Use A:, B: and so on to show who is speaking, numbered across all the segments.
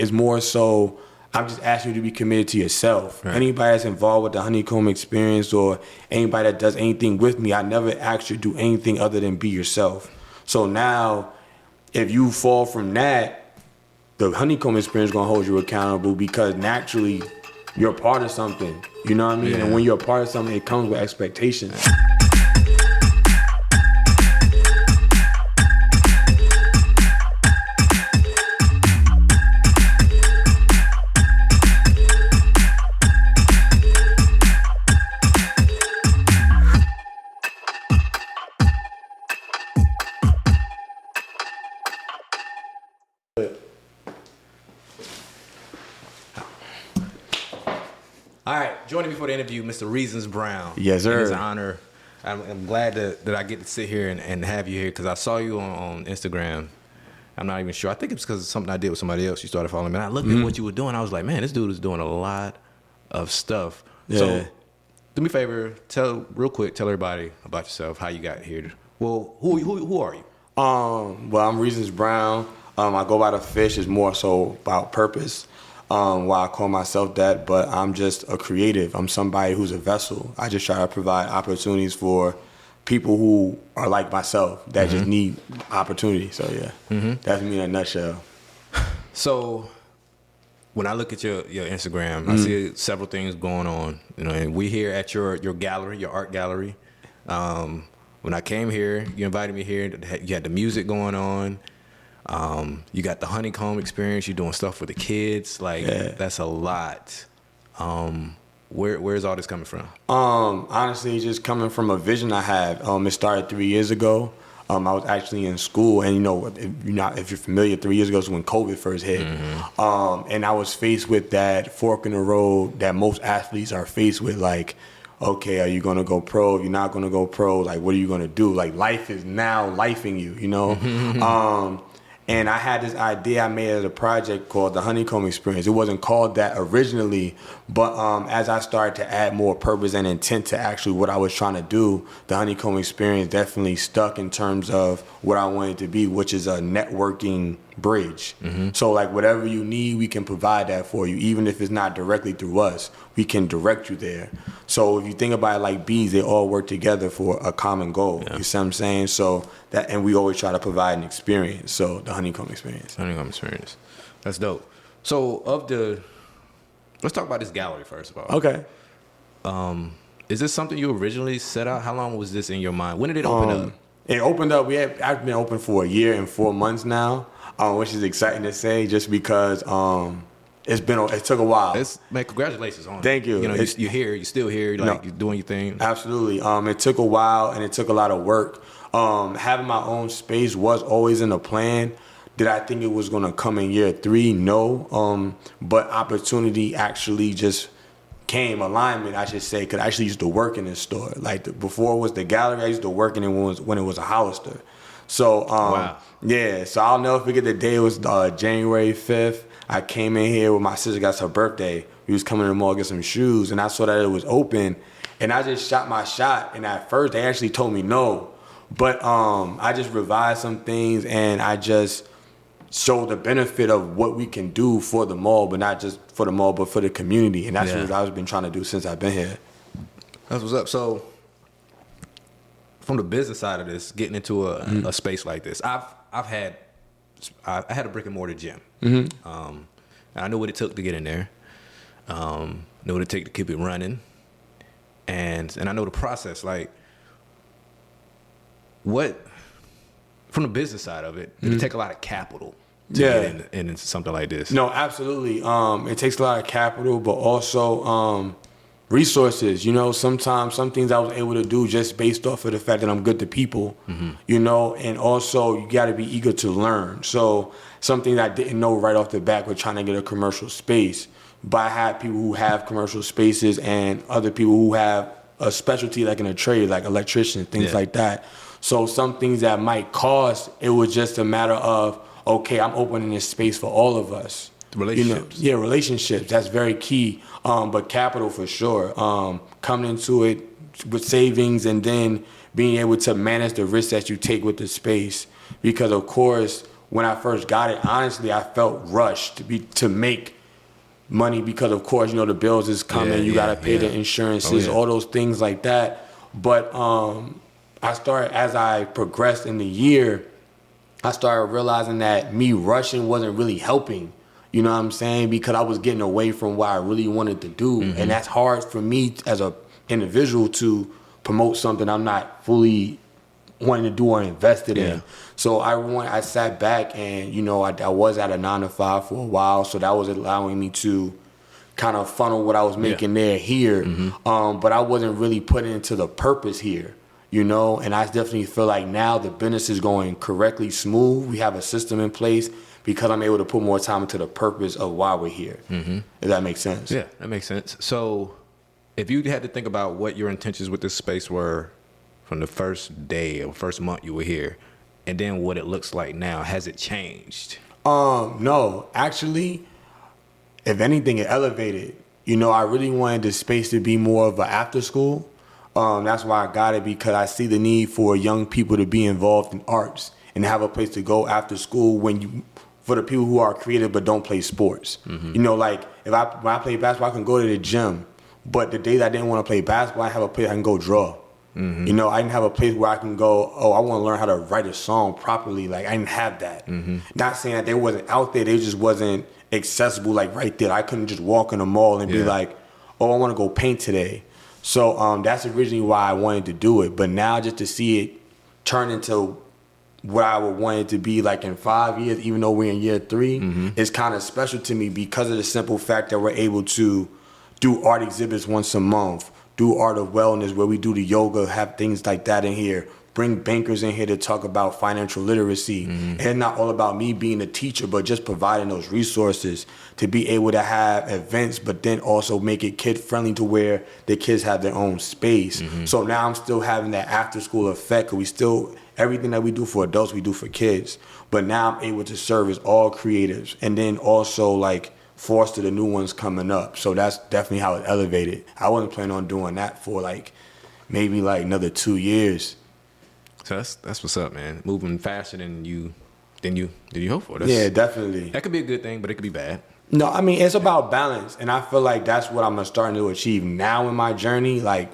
A: it's more so I'm just asking you to be committed to yourself. Right. Anybody that's involved with the Honeycomb experience or anybody that does anything with me, I never asked you to do anything other than be yourself. So now, if you fall from that, the Honeycomb experience is going to hold you accountable because naturally you're a part of something. You know what I mean? Yeah. And when you're a part of something, it comes with expectations.
B: All right, joining me for the interview, Mr. Reasons Brown.
A: Yes, sir.
B: It's an honor. I'm glad that I get to sit here and have you here because I saw you on Instagram. I'm not even sure. I think it's because of something I did with somebody else. You started following me. And I looked at what you were doing. I was like, man, this dude is doing a lot of stuff.
A: Yeah.
B: So do me a favor, tell everybody about yourself, how you got here. Well, who are you?
A: Well, I'm Reasons Brown. I go by the fish. It's more so about purpose. Why I call myself that, but I'm just a creative. I'm somebody who's a vessel. I just try to provide opportunities for people who are like myself that just need opportunity. So yeah, that's me in a nutshell.
B: So when I look at your Instagram, I see several things going on. You know, and we here at your gallery, your art gallery. When I came here, you invited me here. You had the music going on. You got the Honeycomb experience. You're doing stuff for the kids. Like that's a lot. Where's all this coming from?
A: Honestly, just coming from a vision I have. It started 3 years ago. I was actually in school, and if you're familiar, 3 years ago is when COVID first hit. And I was faced with that fork in the road that most athletes are faced with. Like, okay, are you gonna go pro? If you're not gonna go pro, like, what are you gonna do? Like, life is now lifing you, you know. And I had this idea I made as a project called the Honeycomb Experience. It wasn't called that originally, but as I started to add more purpose and intent to actually what I was trying to do, the Honeycomb Experience definitely stuck in terms of what I wanted to be, which is a networking bridge. So like whatever you need, we can provide that for you. Even if it's not directly through us, we can direct you there. So if you think about it like bees, they all work together for a common goal. Yeah. You see what I'm saying? So that, and we always try to provide an experience. So the Honeycomb Experience.
B: Honeycomb Experience. That's dope. So let's talk about this gallery first of all.
A: Okay.
B: Is this something you originally set out? How long was this in your mind? When did it open up?
A: It opened up. I've been open for 1 year and 4 months now, which is exciting to say, just because it took a while.
B: Man, congratulations on it.
A: Thank you.
B: You know, you're here. You're still here. You're doing your thing.
A: Absolutely. It took a while and it took a lot of work. Having my own space was always in the plan. Did I think it was going to come in year 3? No. But opportunity actually just came, alignment, I should say, because I actually used to work in this store. Like before it was the gallery, I used to work in it when it was a Hollister. So,
B: wow.
A: Yeah, so I'll never forget the day. It was January 5th. I came in here with my sister, got her birthday. We was coming to the mall to get some shoes, and I saw that it was open, and I just shot my shot. And at first, they actually told me no. But I just revised some things, and I just showed the benefit of what we can do for the mall, but not just for the mall, but for the community. And that's what I've been trying to do since I've been here.
B: That's what's up. So from the business side of this, getting into a space like this, I had a brick and mortar gym. And I knew what it took to get in there. Knew what it took to keep it running. And I know the process. Like, what, from the business side of it, did it take a lot of capital to get into something like this?
A: No, absolutely. It takes a lot of capital, but also resources. You know, sometimes some things I was able to do just based off of the fact that I'm good to people, you know, and also you got to be eager to learn. So something I didn't know right off the bat with trying to get a commercial space, but I had people who have commercial spaces and other people who have a specialty like in a trade, like electricians, things like that. So some things that might cost, it was just a matter of, okay, I'm opening this space for all of us.
B: Relationships.
A: You know, relationships. That's very key. But capital for sure. Coming into it with savings and then being able to manage the risks that you take with the space. Because, of course, when I first got it, honestly, I felt rushed to make money because, of course, you know, the bills is coming. You got to pay the insurances, all those things like that. But as I progressed in the year, I started realizing that me rushing wasn't really helping. You know what I'm saying? Because I was getting away from what I really wanted to do. And that's hard for me as a individual to promote something I'm not fully wanting to do or invested in. So I sat back and, you know, I was at a 9-to-5 for a while. So that was allowing me to kind of funnel what I was making here. But I wasn't really putting into the purpose here, you know? And I definitely feel like now the business is going correctly smooth. We have a system in place because I'm able to put more time into the purpose of why we're here. If that makes sense.
B: Yeah, that makes sense. So if you had to think about what your intentions with this space were from the first day or first month you were here, and then what it looks like now, has it changed?
A: No, actually, if anything, it elevated. You know, I really wanted the space to be more of an after school. That's why I got it, because I see the need for young people to be involved in arts and have a place to go after school for the people who are creative but don't play sports. You know, like when I play basketball, I can go to the gym, but the days I didn't want to play basketball, I have a place I can go draw. You know, I didn't have a place where I can go, I want to learn how to write a song properly. Like, I didn't have that. Not saying that they wasn't out there, they just wasn't accessible, like right there. I couldn't just walk in the mall and be like, I want to go paint today. So that's originally why I wanted to do it. But now just to see it turn into what I would want it to be like in 5 years, even though we're in year 3, is kind of special to me because of the simple fact that we're able to do art exhibits once a month, do art of wellness where we do the yoga, have things like that in here, bring bankers in here to talk about financial literacy. And not all about me being a teacher, but just providing those resources to be able to have events, but then also make it kid friendly to where the kids have their own space. So now I'm still having that after school effect. Everything that we do for adults, we do for kids. But now I'm able to service all creatives and then also like foster the new ones coming up. So that's definitely how it elevated. I wasn't planning on doing that for like maybe like another 2 years.
B: So that's what's up, man. Moving faster than you hope for.
A: Yeah, definitely.
B: That could be a good thing, but it could be bad.
A: No, I mean, it's about balance. And I feel like that's what I'm starting to achieve now in my journey. Like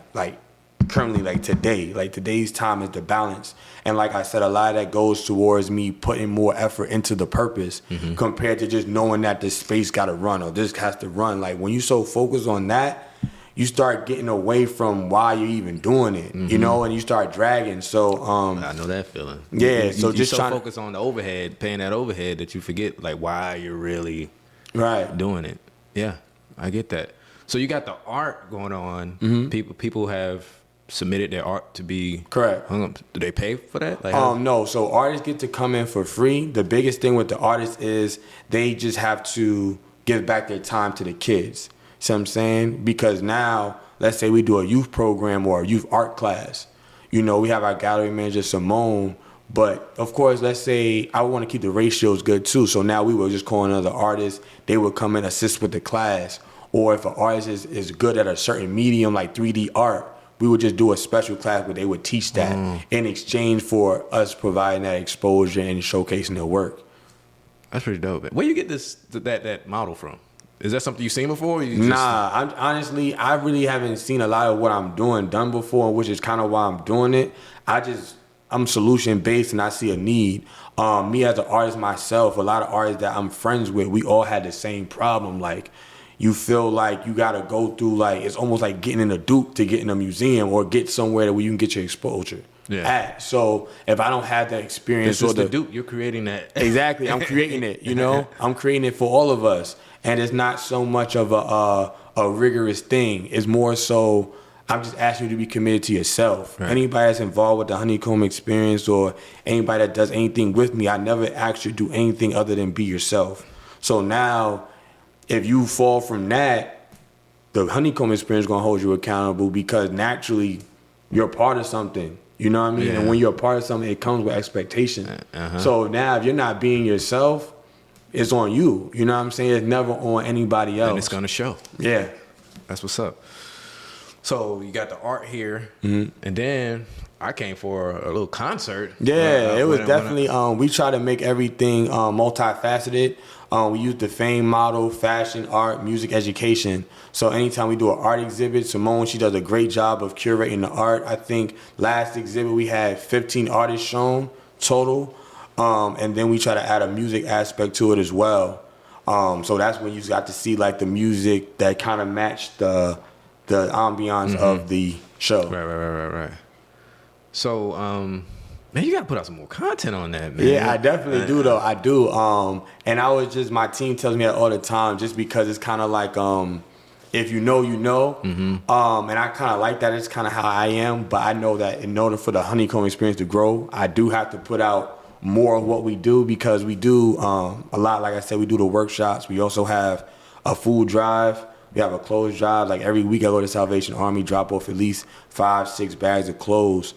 A: currently, like today, like today's time is the balance. And like I said, a lot of that goes towards me putting more effort into the purpose compared to just knowing that this space got to run or this has to run. Like when you so focused on that, you start getting away from why you're even doing it, you know, and you start dragging. So
B: I know that feeling.
A: Yeah, so just
B: trying to focus on the overhead, paying that overhead, that you forget like why you're really doing it. Yeah, I get that. So you got the art going on. People have submitted their art to be hung up. Do they pay for that? Like,
A: no. So artists get to come in for free. The biggest thing with the artists is they just have to give back their time to the kids. See what I'm saying? Because now, let's say we do a youth program or a youth art class. You know, we have our gallery manager, Simone. But, of course, let's say I want to keep the ratios good, too. So now we will just call another artist. They would come and assist with the class. Or if an artist is good at a certain medium, like 3D art, we would just do a special class where they would teach that in exchange for us providing that exposure and showcasing their work.
B: That's pretty dope, man. Where you get that model from? Is that something you've seen before?
A: Honestly, I really haven't seen a lot of what I'm doing done before, which is kind of why I'm doing it. I'm solution based and I see a need. Me as an artist myself, a lot of artists that I'm friends with, we all had the same problem. Like, you feel like you gotta go through, like, it's almost like getting in a Duke to get in a museum or get somewhere where you can get your exposure. So if I don't have that experience,
B: this is the Duke, you're creating that.
A: Exactly, I'm creating it. You know, I'm creating it for all of us, and it's not so much of a rigorous thing. It's more so I'm just asking you to be committed to yourself. Anybody that's involved with the Honeycomb experience or anybody that does anything with me, I never asked you to do anything other than be yourself. So now, if you fall from that, the Honeycomb experience is gonna hold you accountable because naturally you're part of something. You know what I mean? And when you're a part of something, it comes with expectation. So now if you're not being yourself, it's on you. You know what I'm saying? It's never on anybody else.
B: And it's gonna show.
A: Yeah.
B: That's what's up. So you got the art here, and then I came for a little concert.
A: Yeah, it was definitely. We try to make everything multifaceted. We use the fame model, fashion, art, music, education. So anytime we do an art exhibit, Simone, she does a great job of curating the art. I think last exhibit we had 15 artists shown total, and then we try to add a music aspect to it as well. So that's when you got to see like the music that kind of matched the ambiance of the show.
B: Right. So, man, you gotta put out some more content on that, man.
A: Yeah, I definitely do, though. I do. And I was just, my team tells me that all the time, just because it's kind of like, if you know, you know. And I kind of like that. It's kind of how I am. But I know that in order for the Honeycomb experience to grow, I do have to put out more of what we do, because we do a lot. Like I said, we do the workshops. We also have a food drive. We have a clothes drive. Like every week I go to Salvation Army, drop off at least 5-6 bags of clothes,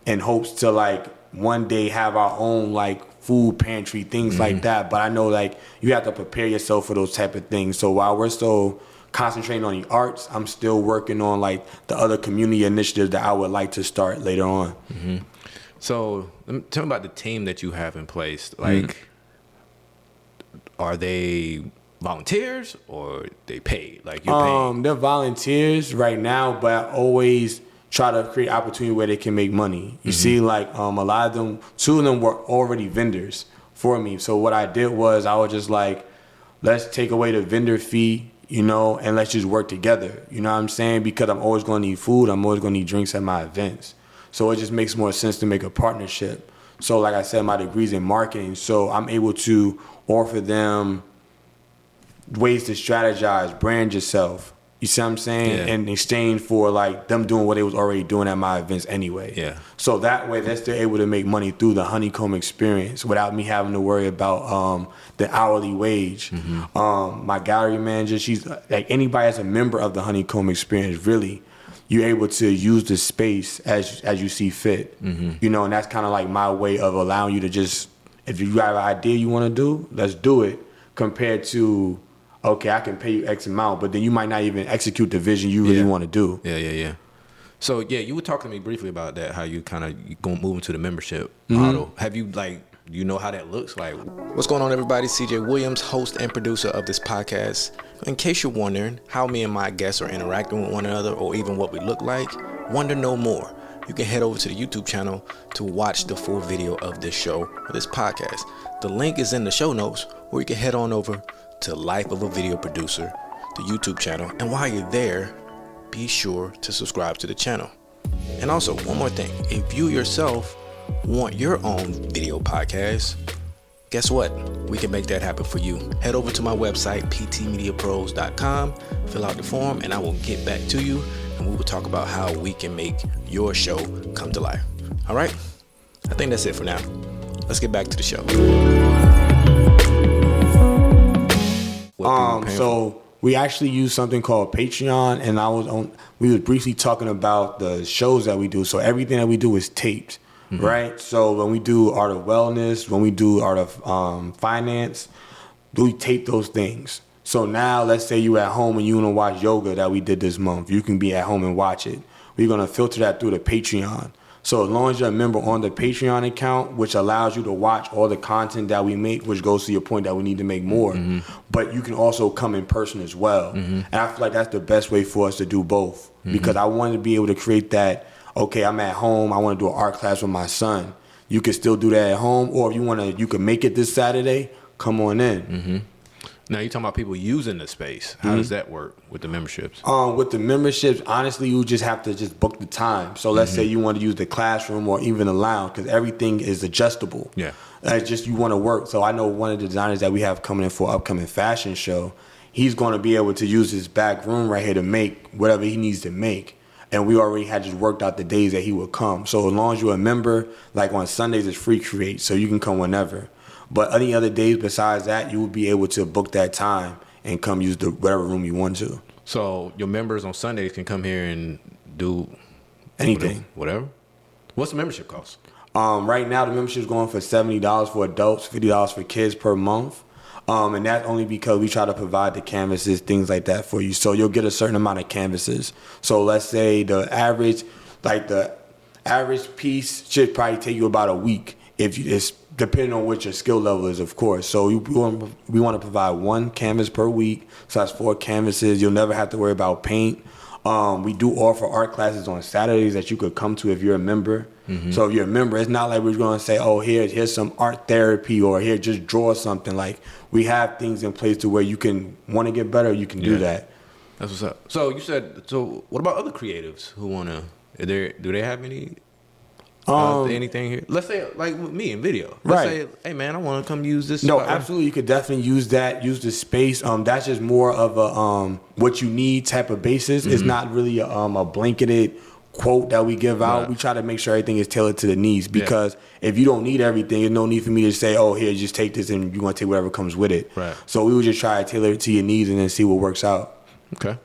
A: in hopes to like one day have our own like food pantry, things like that. But I know like you have to prepare yourself for those type of things. So while we're still concentrating on the arts, I'm still working on like the other community initiatives that I would like to start later on.
B: So tell me about the team that you have in place. Like, are they volunteers or they paid? Like you're paid?
A: They're volunteers right now, but I always try to create opportunity where they can make money. You see, like a lot of them, 2 of them were already vendors for me. So what I did was I was just like, let's take away the vendor fee, you know, and let's just work together. You know what I'm saying? Because I'm always going to need food. I'm always going to need drinks at my events. So it just makes more sense to make a partnership. So like I said, my degree's in marketing, so I'm able to offer them ways to strategize, brand yourself. You see what I'm saying?
B: Yeah.
A: In exchange for like them doing what they was already doing at my events anyway.
B: Yeah.
A: So that way they're still able to make money through the Honeycomb experience without me having to worry about the hourly wage. My gallery manager, she's like anybody that's a member of the Honeycomb experience, really, you're able to use the space as you see fit. You know, and that's kind of like my way of allowing you to just, if you have an idea you want to do, let's do it, compared to, okay, I can pay you X amount, but then you might not even execute the vision you really want to do.
B: Yeah. So, yeah, you were talking to me briefly about that, how you kind of going to move into the membership model. Have you, like, you know how that looks like? What's going on, everybody? CJ Williams, host and producer of this podcast. In case you're wondering how me and my guests are interacting with one another or even what we look like, wonder no more. You can head over to the YouTube channel to watch the full video of this show or this podcast. The link is in the show notes, or you can head on over to Life of a Video Producer, the YouTube channel. And while you're there, be sure to subscribe to the channel. And also, one more thing, if you yourself want your own video podcast, guess what? We can make that happen for you. Head over to my website, ptmediapros.com, fill out the form, and I will get back to you, and we will talk about how we can make your show come to life. All right? I think that's it for now. Let's get back to the show.
A: So we actually use something called Patreon, and we were briefly talking about the shows that we do. So everything that we do is taped, right? So when we do Art of Wellness, when we do Art of Finance, we tape those things. So now let's say you at home and you want to watch yoga that we did this month. You can be at home and watch it. We're going to filter that through the Patreon. So as long as you're a member on the Patreon account, which allows you to watch all the content that we make, which goes to your point that we need to make more, but you can also come in person as well. And I feel like that's the best way for us to do both, because I wanted to be able to create that, okay, I'm at home, I want to do an art class with my son. You can still do that at home, or if you want to, you can make it this Saturday, come on in.
B: Now, you're talking about people using the space. How does that work with the memberships?
A: With the memberships, honestly, you just have to just book the time. So let's say you want to use the classroom or even the lounge, because everything is adjustable.
B: Yeah.
A: It's just you want to work. So I know one of the designers that we have coming in for upcoming fashion show, he's going to be able to use his back room right here to make whatever he needs to make. And we already had just worked out the days that he would come. So as long as you're a member, like on Sundays, it's free create, so you can come whenever. But any other days besides that, you will be able to book that time and come use the whatever room you want to.
B: So your members on Sundays can come here and do
A: anything.
B: Whatever. What's the membership cost?
A: Right now, the membership is going for $70 for adults, $50 for kids per month. And that's only because we try to provide the canvases, things like that for you. So you'll get a certain amount of canvases. So let's say the average Average piece should probably take you about a week it's depending on what your skill level is, of course. So we want to provide one canvas per week. So that's 4 canvases. You'll never have to worry about paint. We do offer art classes on Saturdays that you could come to if you're a member. Mm-hmm. So if you're a member, it's not like we're going to say, oh, here's some art therapy or here, just draw something. Like, we have things in place to where you can want to get better, you can do that.
B: That's what's up. So you said, what about other creatives who want to, do they have any, anything here? Let's say, like with me in video. Let's say, hey man, I want to come use this.
A: No, absolutely. You could definitely use the space. That's just more of a what you need type of basis. Mm-hmm. It's not really a blanketed quote that we give out. Right. We try to make sure everything is tailored to the needs, because if you don't need everything, there's no need for me to say, oh, here, just take this and you're going to take whatever comes with it. Right. So we would just try to tailor it to your needs and then see what works out.
B: Okay.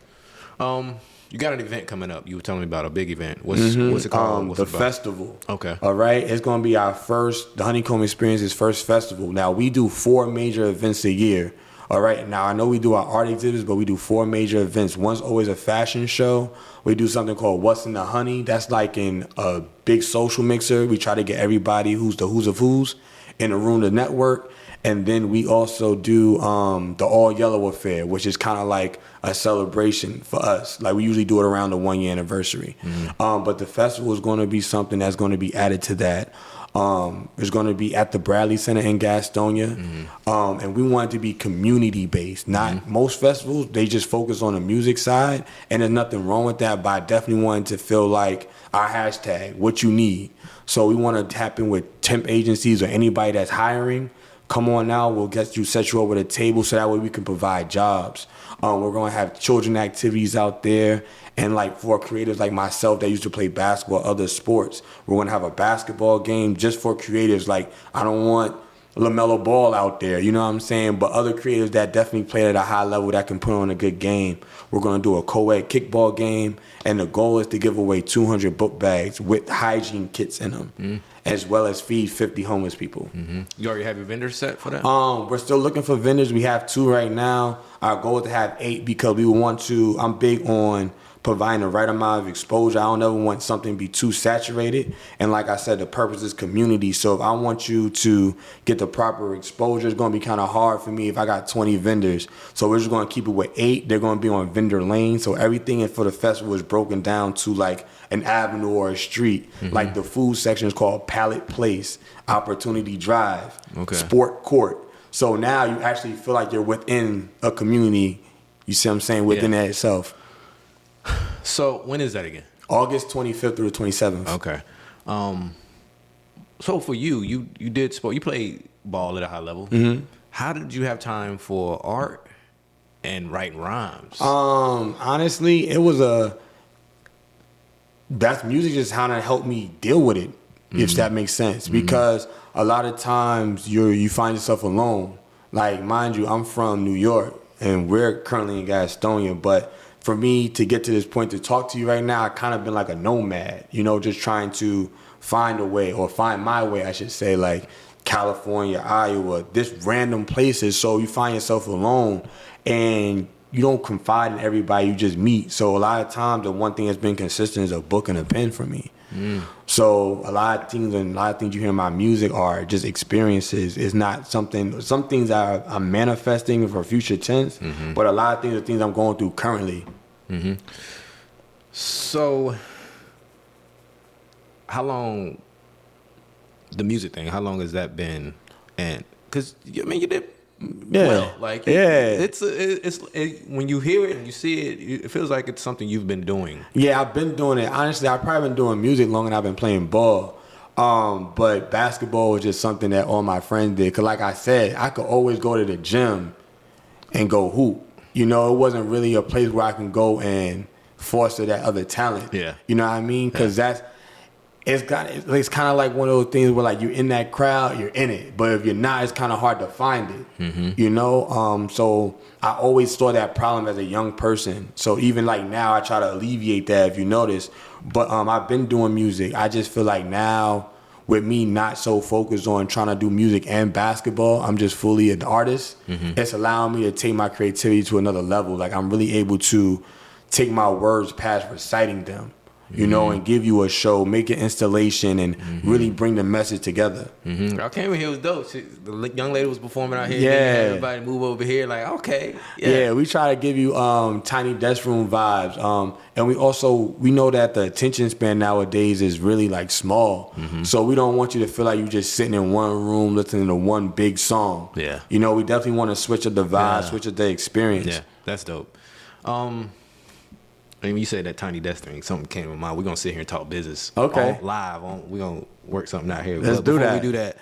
B: You got an event coming up. You were telling me about a big event. What's it called? What's
A: the festival.
B: Okay.
A: All right. It's going to be the Honeycomb Experience's first festival. Now, we do 4 major events a year. All right. Now, I know we do our art exhibits, but we do 4 major events. One's always a fashion show. We do something called What's in the Honey. That's like in a big social mixer. We try to get everybody who's the who's of who's in a room to network. And then we also do the All Yellow Affair, which is kind of like a celebration for us. Like, we usually do it around the 1-year anniversary. Mm-hmm. But the festival is going to be something that's going to be added to that. It's going to be at the Bradley Center in Gastonia. Mm-hmm. And we want it to be community-based. Not most festivals, they just focus on the music side. And there's nothing wrong with that, but I definitely wanted to feel like our hashtag, what you need. So we want to tap in with temp agencies or anybody that's hiring. Come on now, we'll set you up with a table so that way we can provide jobs. We're going to have children activities out there. And like for creatives like myself that used to play basketball, other sports, we're going to have a basketball game just for creatives. Like, I don't want LaMelo Ball out there, you know what I'm saying? But other creatives that definitely play at a high level that can put on a good game. We're going to do a co-ed kickball game. And the goal is to give away 200 book bags with hygiene kits in them, as well as feed 50 homeless people.
B: Mm-hmm. You already have your vendors set for that?
A: We're still looking for vendors. We have 2 right now. Our goal is to have 8 because we want to. I'm big on providing the right amount of exposure. I don't ever want something to be too saturated. And like I said, the purpose is community. So if I want you to get the proper exposure, it's going to be kind of hard for me if I got 20 vendors. So we're just going to keep it with 8. They're going to be on vendor lane. So everything for the festival is broken down to like an avenue or a street. Mm-hmm. Like the food section is called Pallet Place, Opportunity Drive, Sport Court. So now you actually feel like you're within a community, you see what I'm saying, within that itself.
B: So when is that again?
A: August 25th through the 27th.
B: Okay. So for you did sport. You played ball at a high level. Mm-hmm. How did you have time for art and writing rhymes?
A: Honestly, it was that music just kind of helped me deal with it, if that makes sense. Because a lot of times you find yourself alone. Like, mind you, I'm from New York and we're currently in Gastonia, but for me to get to this point to talk to you right now, I kind of been like a nomad, just trying to find a way, or find my way, I should say, like California, Iowa, this random places. So you find yourself alone and you don't confide in everybody you just meet. So a lot of times the one thing that's been consistent is a book and a pen for me. So a lot of things you hear in my music are just experiences. It's not some things I'm manifesting for future tense, but a lot of things are things I'm going through currently. Mm-hmm.
B: So how long, the music thing, how long has that been? And because you did well, like it's when you hear it and you see it, it feels like it's something you've been doing.
A: Yeah, I've been doing it. Honestly, I've probably been doing music longer than I've been playing ball. But basketball was just something that all my friends did. Cause like I said, I could always go to the gym and go hoop. It wasn't really a place where I can go and foster that other talent. Yeah, you know what I mean? Cause it's kind of like one of those things where like you're in that crowd, you're in it. But if you're not, it's kind of hard to find it, So I always saw that problem as a young person. So even like now, I try to alleviate that, if you notice. But I've been doing music. I just feel like now, with me not so focused on trying to do music and basketball, I'm just fully an artist. It's allowing me to take my creativity to another level. Like, I'm really able to take my words past reciting them. you know, and give you a show, make an installation, and really bring the message together.
B: I came in here, it was dope. The young lady was performing out here.
A: Yeah.
B: Everybody move over here, like, okay.
A: Yeah, we try to give you tiny desk room vibes. And we know that the attention span nowadays is really like small. So we don't want you to feel like you're just sitting in one room listening to one big song.
B: Yeah.
A: You know, we definitely want to switch up the vibe, switch up the experience.
B: Yeah, that's dope. I mean, you said that tiny desk thing, something came to mind. We're going to sit here and talk business.
A: Okay.
B: Live. We're going to work something out here.
A: Let's do that.
B: Before we do that,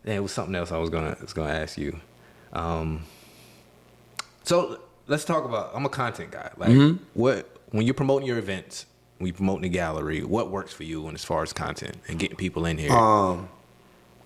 B: it was something else I was gonna ask you. So let's talk about, I'm a content guy. Like, when you're promoting your events, when you're promoting the gallery, what works for you as far as content and getting people in here?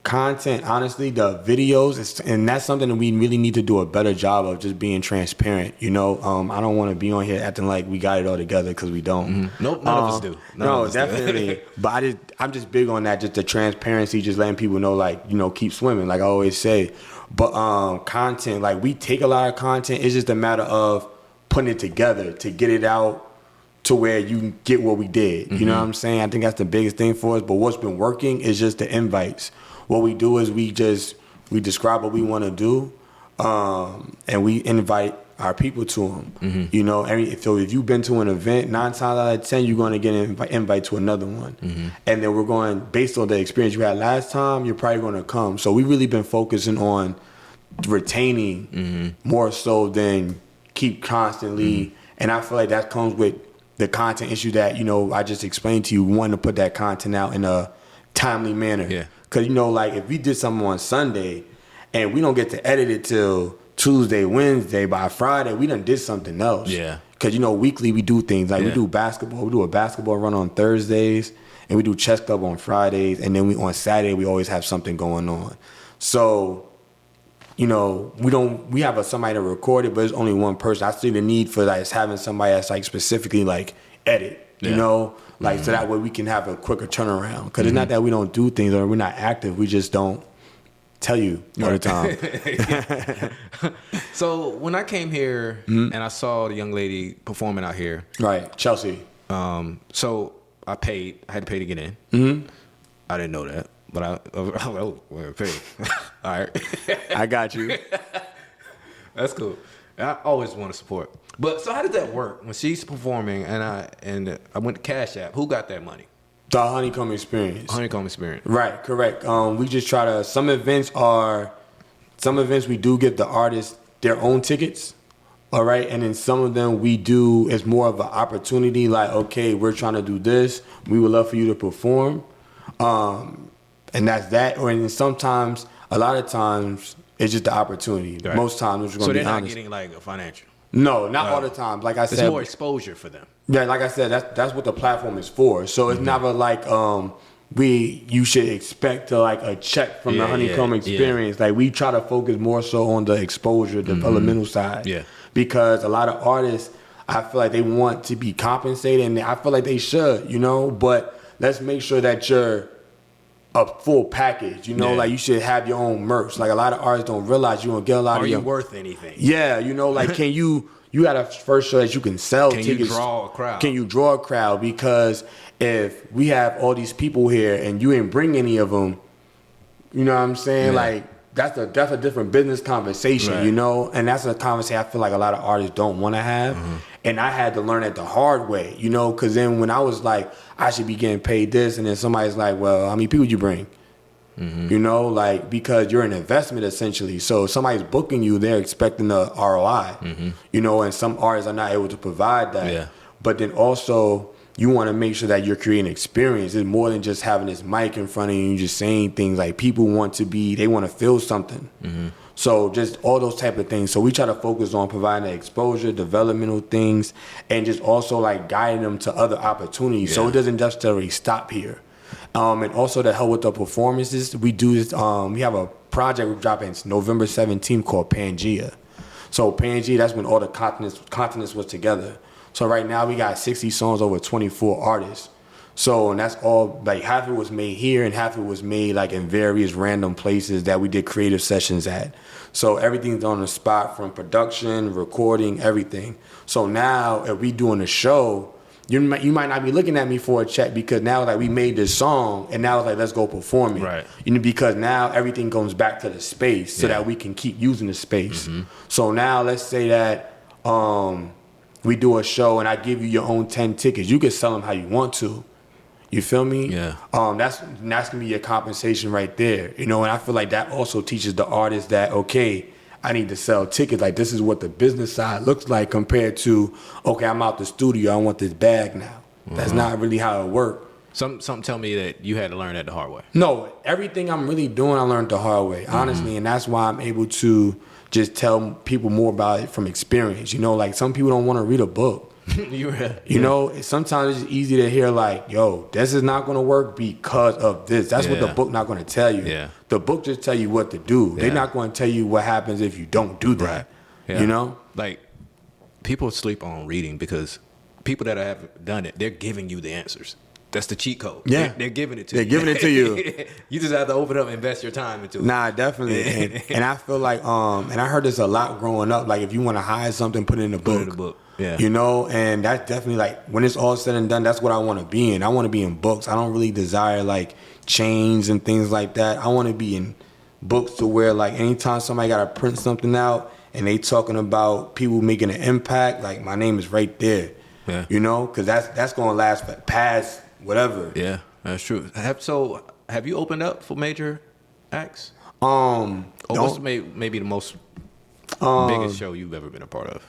A: Content, honestly, the videos, and that's something that we really need to do a better job of, just being transparent. You know, I don't want to be on here acting like we got it all together, because we don't.
B: Nope, none of us do.
A: No, definitely. But I'm just big on that, just the transparency, just letting people know, like, you know, keep swimming, like I always say. But content, like, we take a lot of content. It's just a matter of putting it together to get it out to where you get what we did. You know what I'm saying? I think that's the biggest thing for us. But what's been working is just the invites. What we do is we describe what we want to do, and we invite our people to them. You know, so if you've been to an event, 9 times out of 10, you're going to get an invite to another one. And then we're going, based on the experience you had last time, you're probably going to come. So we really been focusing on retaining more so than keep constantly. And I feel like that comes with the content issue that, you know, I just explained to you, wanting to put that content out in a timely manner.
B: Yeah.
A: Because, you know, like, if we did something on Sunday and we don't get to edit it till Tuesday, Wednesday, by Friday, we done did something else.
B: Yeah.
A: Because, you know, weekly we do things. Like, we do basketball. We do a basketball run on Thursdays, and we do chess club on Fridays. And then on Saturday, we always have something going on. So, you know, we have somebody to record it, but it's only one person. I see the need for, like, having somebody that's, like, specifically, like, edit, you know? Like, so that way we can have a quicker turnaround. Because it's not that we don't do things or we're not active. We just don't tell you all the time.
B: So when I came here and I saw the young lady performing out here.
A: Right, Chelsea.
B: So I had to pay to get in. I didn't know that. But pay. All right.
A: I got you.
B: That's cool. I always want to support. But so how does that work when she's performing and I went to Cash App? Who got that money?
A: The Honeycomb Experience.
B: Honeycomb Experience.
A: Right, correct. We just try to, some events we do give the artists their own tickets. All right. And then some of them we do, it's more of an opportunity, like, okay, we're trying to do this. We would love for you to perform. And that's that. Or and sometimes, a lot of times, it's just the opportunity. Right. Most times, we're going to be honest.
B: So they're not getting like a financial?
A: No, not all the time. Like I said,
B: it's more exposure for them.
A: Yeah, like I said, that's what the platform is for. So it's never like you should expect to, like, a check from the Honeycomb Experience. Like, we try to focus more so on the exposure, developmental side. Yeah. Because a lot of artists, I feel like they want to be compensated, and I feel like they should, you know. But let's make sure that you're a full package, you know, like, you should have your own merch. Like, a lot of artists don't realize you're gonna get a lot of.
B: Are you worth anything?
A: Yeah, you know, like, can you gotta first show that you can sell tickets. Can you
B: draw a crowd?
A: Can you draw a crowd? Because if we have all these people here and you ain't bring any of them, you know what I'm saying? Like, that's a different business conversation, you know? And that's a conversation I feel like a lot of artists don't want to have. And I had to learn it the hard way, you know? Because then when I was like, I should be getting paid this, and then somebody's like, well, how many people you bring? You know, like, because you're an investment essentially. So if somebody's booking you, they're expecting the ROI, you know, and some artists are not able to provide that. Yeah. But then also, you want to make sure that you're creating experience. It's more than just having this mic in front of you and just saying things. Like, people they want to feel something. So just all those type of things. So we try to focus on providing the exposure, developmental things, and just also, like, guiding them to other opportunities. So it doesn't necessarily stop here. And also to help with the performances, we do this. We have a project we're dropping November 17th called Pangea. So Pangea, that's when all the continents was together. So right now we got 60 songs over 24 artists. So, and that's all, like half of it was made here and half of it was made like in various random places that we did creative sessions at. So everything's on the spot from production, recording, everything. So now if we doing a show, you might not be looking at me for a check because now like we made this song and now it's like let's go perform it.
B: Right.
A: You know, because now everything goes back to the space so that we can keep using the space. So now let's say that we do a show and I give you your own 10 tickets. You can sell them how you want to. You feel me?
B: Yeah.
A: That's gonna be your compensation right there. You know, and I feel like that also teaches the artist that, okay, I need to sell tickets. Like this is what the business side looks like compared to, okay, I'm out the studio, I want this bag now. That's not really how it works.
B: Something tell me that you had to learn that the hard way.
A: No, everything I'm really doing, I learned the hard way, honestly, and that's why I'm able to just tell people more about it from experience. You know, like some people don't want to read a book. You know, sometimes it's easy to hear like, yo, this is not going to work because of this. That's what the book not going to tell you.
B: Yeah.
A: The book just tell you what to do. They're not going to tell you what happens if you don't do that.
B: Right. Yeah.
A: You know?
B: Like, people sleep on reading because people that have done it, they're giving you the answers. That's the cheat code.
A: Yeah.
B: They're giving it to you.
A: They're giving it to you.
B: You just have to open up and invest your time into it.
A: Nah, definitely. and I feel like, and I heard this a lot growing up. Like, if you want to hide something, put it in a book.
B: Put it in a book. Yeah.
A: You know, and that's definitely like, when it's all said and done, that's what I want to be in. I want to be in books. I don't really desire like chains and things like that. I want to be in books to where like anytime somebody got to print something out and they talking about people making an impact, like my name is right there.
B: Yeah.
A: You know, because that's going to last for past whatever.
B: Yeah, that's true. Have you opened up for major acts?
A: Or
B: what's maybe the most biggest show you've ever been a part of?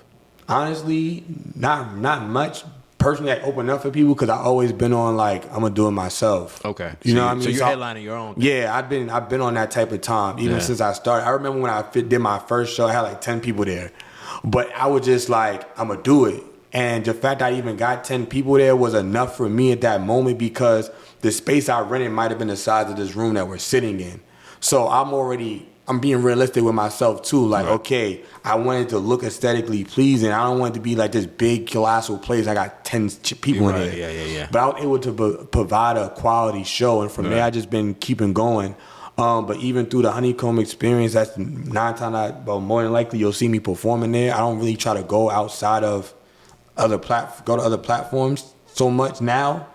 A: Honestly, not much. Personally, I open up for people because I always been on like I'm gonna do it myself.
B: Okay,
A: you know what I mean.
B: So you're headlining your own thing.
A: Yeah, I've been on that type of time even since I started. I remember when I did my first show, I had like 10 people there, but I was just like I'm gonna do it. And the fact I even got 10 people there was enough for me at that moment because the space I rented might have been the size of this room that we're sitting in. So I'm being realistic with myself too. Like, okay, I wanted to look aesthetically pleasing. I don't want it to be like this big colossal place. I got 10 people in there.
B: Yeah.
A: But I was able to provide a quality show. And from there, I just been keeping going. But even through the Honeycomb experience, that's 9 times more than likely you'll see me performing there. I don't really try to go outside of other platforms so much now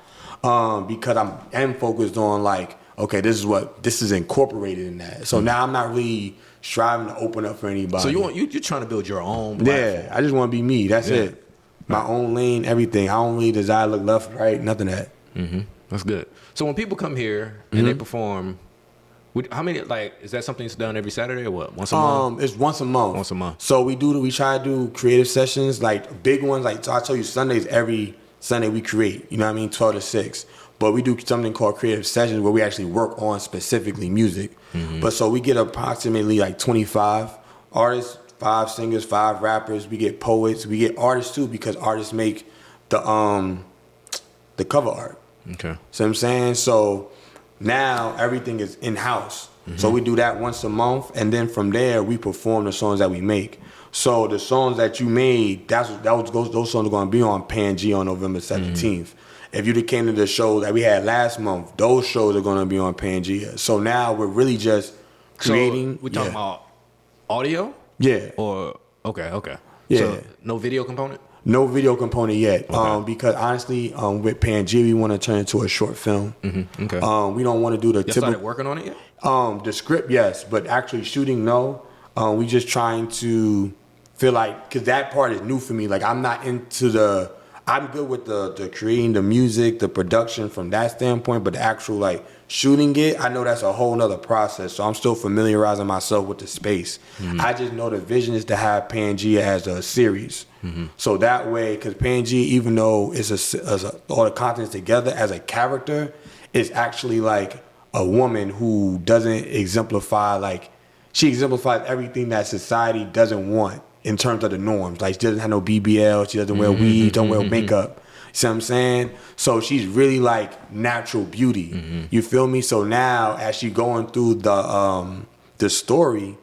A: because I am focused on like, okay, this is incorporated in that. So now I'm not really striving to open up for anybody.
B: So you're trying to build your own platform.
A: Yeah, I just want to be me. That's it. My own lane, everything. I don't really desire to look left, right, nothing of that.
B: Mm-hmm. That's good. So when people come here and they perform, how many, like, is that something that's done every Saturday or what? Once a month?
A: It's once a month.
B: Once a month.
A: So we try to do creative sessions, like big ones. Like, so I tell you, Sundays, every Sunday we create, you know what I mean, 12 to 6. But we do something called creative sessions where we actually work on specifically music. Mm-hmm. But so we get approximately like 25 artists, 5 singers, 5 rappers. We get poets. We get artists too because artists make the cover art.
B: Okay.
A: See what I'm saying? So now everything is in-house. Mm-hmm. So we do that once a month. And then from there, we perform the songs that we make. So the songs that you made, those songs are going to be on Pangea on November 17th. Mm-hmm. If you came to the show that we had last month, those shows are going to be on Pangea. So now we're really just creating.
B: So we're talking about audio?
A: Yeah.
B: Or, okay.
A: Yeah.
B: So no video component?
A: No video component yet. Okay. Because honestly, with Pangea, we want to turn it into a short film.
B: Mm-hmm. Okay.
A: We don't want to do the typical.
B: Started working on it yet?
A: The script, yes. But actually shooting, no. We just trying to feel like, because that part is new for me. Like, I'm not into I'm good with the creating the music, the production from that standpoint, but the actual like shooting it, I know that's a whole nother process. So I'm still familiarizing myself with the space. Mm-hmm. I just know the vision is to have Pangea as a series. Mm-hmm. So that way, because Pangea, even though it's all the contents together as a character, is actually like a woman who doesn't exemplify, like she exemplifies everything that society doesn't want. In terms of the norms, like she doesn't have no BBL, she doesn't wear weave, don't wear makeup. You see what I'm saying? So she's really like natural beauty. Mm-hmm. You feel me? So now, as she going through the story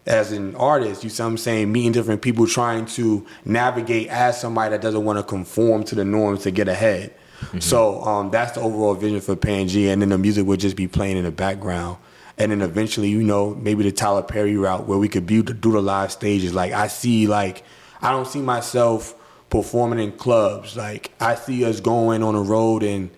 A: as an artist, you see what I'm saying? Meeting different people, trying to navigate as somebody that doesn't want to conform to the norms to get ahead. So that's the overall vision for Pangea, and then the music would just be playing in the background. And then eventually, maybe the Tyler Perry route where we could do the live stages. Like I don't see myself performing in clubs. Like I see us going on the road and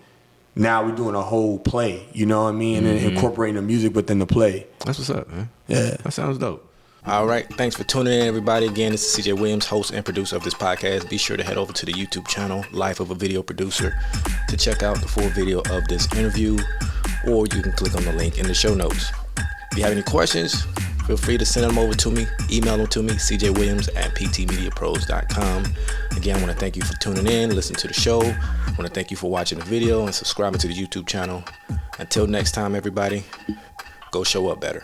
A: now we're doing a whole play, you know what I mean? And then incorporating the music within the play.
B: That's what's up, man.
A: Yeah.
B: That sounds dope. All right. Thanks for tuning in, everybody. Again, this is CJ Williams, host and producer of this podcast. Be sure to head over to the YouTube channel, Life of a Video Producer, to check out the full video of this interview, or you can click on the link in the show notes. If you have any questions, feel free to send them over to me. Email them to me, cjwilliams@ptmediapros.com. Again, I want to thank you for tuning in, listening to the show. I want to thank you for watching the video and subscribing to the YouTube channel. Until next time, everybody, go show up better.